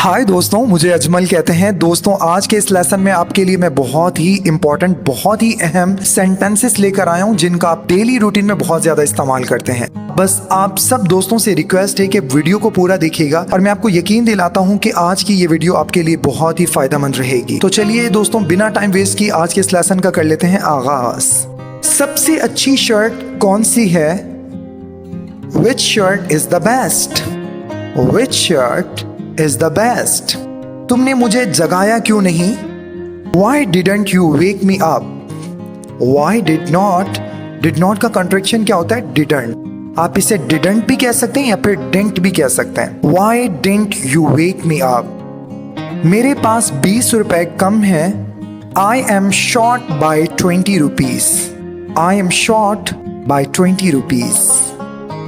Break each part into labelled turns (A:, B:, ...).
A: हाय दोस्तों, मुझे अजमल कहते हैं। दोस्तों, आज के इस लेसन में आपके लिए मैं बहुत ही इंपॉर्टेंट, बहुत ही अहम सेंटेंसेस लेकर आया हूं जिनका आप डेली रूटीन में बहुत ज्यादा इस्तेमाल करते हैं। बस आप सब दोस्तों से रिक्वेस्ट है कि वीडियो को पूरा देखिएगा और मैं आपको यकीन दिलाता हूं कि आज की ये वीडियो आपके लिए बहुत ही फायदेमंद रहेगी। तो चलिए दोस्तों, बिना टाइम वेस्ट किए आज के इस लेसन का कर लेते हैं आगाज। सबसे अच्छी शर्ट कौन सी है? Which shirt is the best? Which shirt is the best? तुमने मुझे जगाया क्यों नहीं? Why didn't you wake me up? Why did not का कंट्रैक्शन क्या होता है? Didn't। आप इसे didn't भी कह सकते हैं या फिर didn't भी कह सकते हैं। Why didn't you wake me up? मेरे पास 20 रुपए कम है। I am short by 20 rupees. I am short by 20 rupees.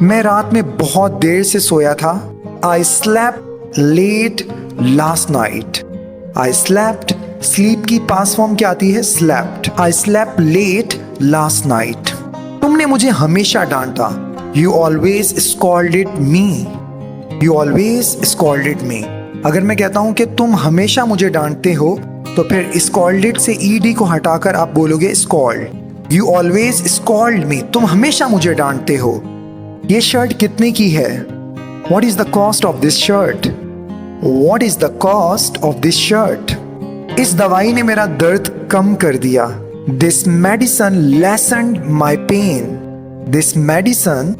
A: मैं रात में बहुत देर से सोया था। I slept late last night. I slept, sleep की पास फॉर्म क्या आती है? Slept. I slept late last night. तुमने मुझे हमेशा डांटा। You always scolded me. You always scolded me. अगर मैं कहता हूं कि तुम हमेशा मुझे डांटते हो तो फिर scolded से ed को हटाकर आप बोलोगे scold. You always scold me. तुम हमेशा मुझे डांटते हो। ये शर्ट कितने की है? What is the cost of this shirt? What is the cost of this shirt? इस दवाई ने मेरा दर्द कम कर दिया। This medicine lessened my pain. This medicine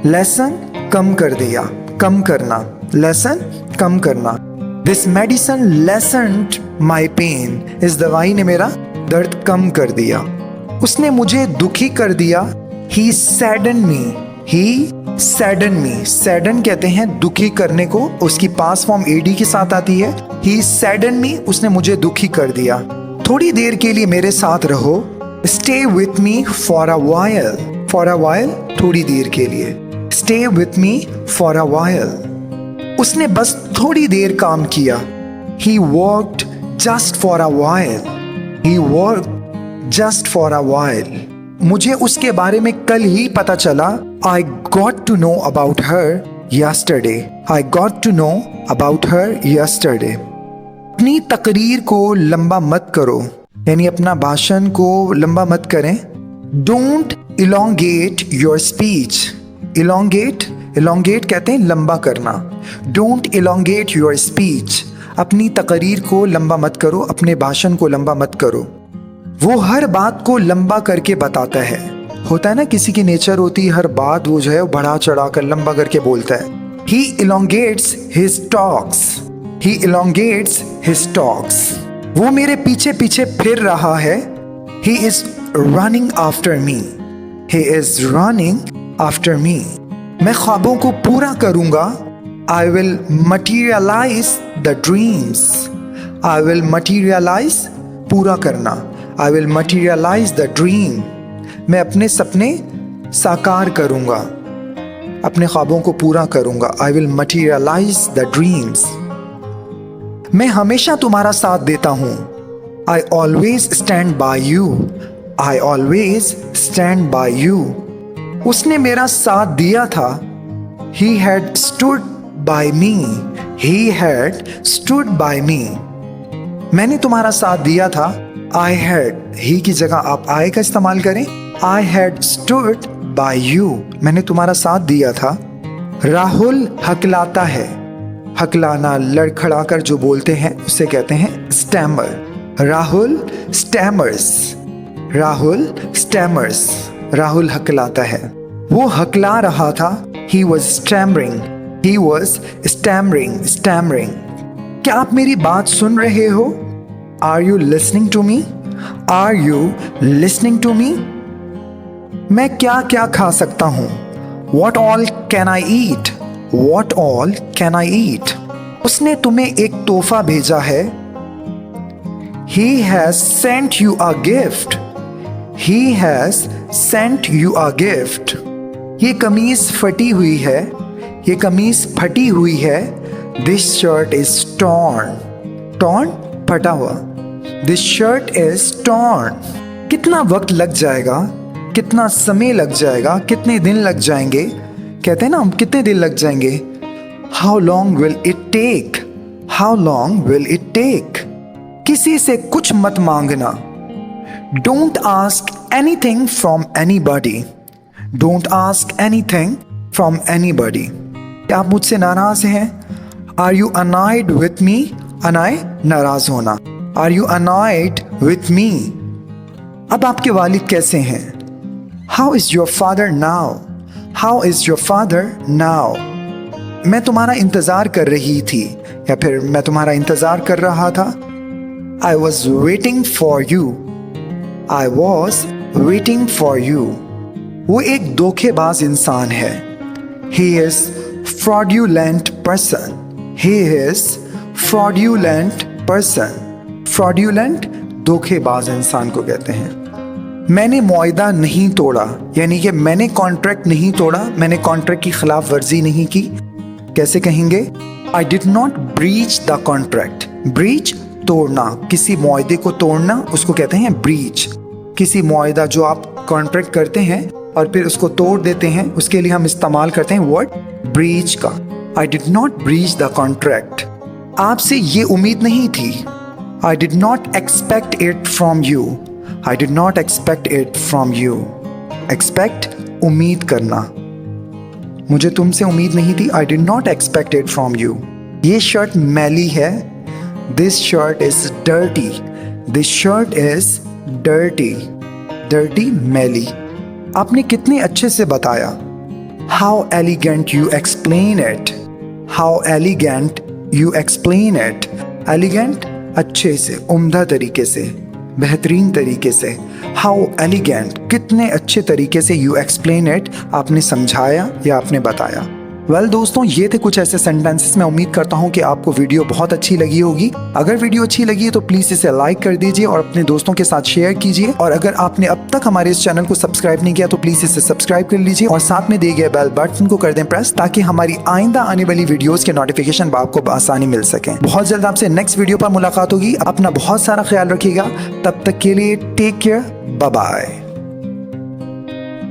A: lesson कम कर दिया, कम करना, lesson कम करना। This medicine lessened my pain. इस दवाई ने मेरा दर्द कम कर दिया। उसने मुझे दुखी कर दिया। He saddened me. He saddened me. Sadden कहते हैं दुखी करने को, उसकी पास फॉर्म ed के साथ आती है। He saddened me. उसने मुझे दुखी कर दिया। थोड़ी देर के लिए मेरे साथ रहो। Stay with me for a while. For a while, थोड़ी देर के लिए। Stay with me for a while. उसने बस थोड़ी देर काम किया। He worked just for a while. He worked just for a while. मुझे उसके बारे में कल ही पता चला। I got to know about her yesterday. I got to know about her yesterday. अपनी तकरीर को लंबा मत करो, यानी अपना भाषण को लंबा मत करें। Don't elongate your speech. Elongate कहते हैं लंबा करना। Don't elongate your speech. अपनी तकरीर को लंबा मत करो, अपने भाषण को लंबा मत करो। वो हर बात को लंबा करके बताता है। होता है ना, किसी की नेचर होती है, हर बात वो जो है बढ़ा चढ़ा कर लंबा करके बोलता है। He elongates his talks. He elongates his talks. वो मेरे पीछे पीछे फिर रहा है। He is running after me. He is running after me. मैं ख्वाबों को पूरा करूंगा। I will materialize the dreams. I will materialize, पूरा करना। I will materialize the dream. मैं अपने सपने साकार करूंगा, अपने ख्वाबों को पूरा करूंगा। I will materialize the dreams. मैं हमेशा तुम्हारा साथ देता हूं। I always stand by you. I always stand by you. उसने मेरा साथ दिया था। He had stood by me. He had stood by me. मैंने तुम्हारा साथ दिया था। I had, ही की जगह आप I का इस्तेमाल करें। I had stood by you. मैंने तुम्हारा साथ दिया था। राहुल हकलाता है। हकलाना, लड़खड़ा कर जो बोलते हैं उसे कहते हैं स्टैमर। राहुल स्टैमर्स। राहुल स्टैमर्स। राहुल हकलाता है। वो हकला रहा था। He was stammering. He was stammering. क्या आप मेरी बात सुन रहे हो? Are you listening to me? Are you listening to me? मैं क्या क्या खा सकता हूँ? What all can I eat? What all can I eat? उसने तुम्हें एक तोहफा भेजा है। He has sent you a gift. He has sent you a gift. ये कमीज फटी हुई है। ये कमीज फटी हुई है। This shirt is torn. Torn, फटा हुआ। This shirt is torn. कितना वक्त लग जाएगा? कितना समय लग जाएगा? कितने दिन लग जाएंगे? कहते हैं ना हम, कितने दिन लग जाएंगे? How long will it take? How long will it take? किसी से कुछ मत मांगना। Don't ask anything from anybody. Don't ask anything from anybody. आप मुझसे नाराज हैं? Are you annoyed with me? Annoy नाराज होना। Are you annoyed with me? अब आपके वालिद कैसे हैं? How is your father now? How is your father now? मैं तुम्हारा इंतजार कर रही थी, या फिर मैं तुम्हारा इंतजार कर रहा था। I was waiting for you. I was waiting for you. वो एक धोखेबाज इंसान है। He is fraudulent person. He is fraudulent person. Fraudulent धोखेबाज इंसान को कहते हैं। मैंने मुआहदा नहीं तोड़ा, यानी कि मैंने कॉन्ट्रैक्ट नहीं तोड़ा, मैंने कॉन्ट्रैक्ट की खिलाफ वर्जी नहीं की। कैसे कहेंगे? I did not breach the contract. Breach तोड़ना, किसी मुआहदे को तोड़ना, उसको कहते हैं ब्रीच। किसी मुआहदा जो आप कॉन्ट्रैक्ट करते हैं और फिर उसको तोड़ देते हैं, उसके लिए हम इस्तेमाल करते हैं वर्ड ब्रीच का। I did not breach the contract. आपसे ये उम्मीद नहीं थी। I did not expect it from you. I did not expect it from you. Expect उम्मीद करना। मुझे तुमसे उम्मीद नहीं थी। I did not expect it from you. ये शर्ट मैली है। This shirt is dirty. This shirt is dirty. Dirty, मैली। आपने कितने अच्छे से बताया। How elegant you explain it. How elegant you explain it. Elegant, अच्छे से, उम्दा तरीके से, बेहतरीन तरीके से। हाउ एलिगेंट, कितने अच्छे तरीके से। यू एक्सप्लेन इट, आपने समझाया या आपने बताया। वेल दोस्तों, ये थे कुछ ऐसे सेंटेंसेस। मैं उम्मीद करता हूँ कि आपको वीडियो बहुत अच्छी लगी होगी। अगर वीडियो अच्छी लगी है तो प्लीज इसे लाइक कर दीजिए और अपने दोस्तों के साथ शेयर कीजिए। और अगर आपने अब तक हमारे इस चैनल को सब्सक्राइब नहीं किया तो प्लीज इसे सब्सक्राइब कर लीजिए और साथ में दिए गए बेल बटन को कर दें प्रेस, ताकि हमारी आइंदा आने वाली वीडियोस के नोटिफिकेशन आपको आसानी मिल सके। बहुत जल्द आपसे नेक्स्ट वीडियो पर मुलाकात होगी। अपना बहुत सारा ख्याल रखिएगा। तब तक के लिए टेक केयर, बाय बाय।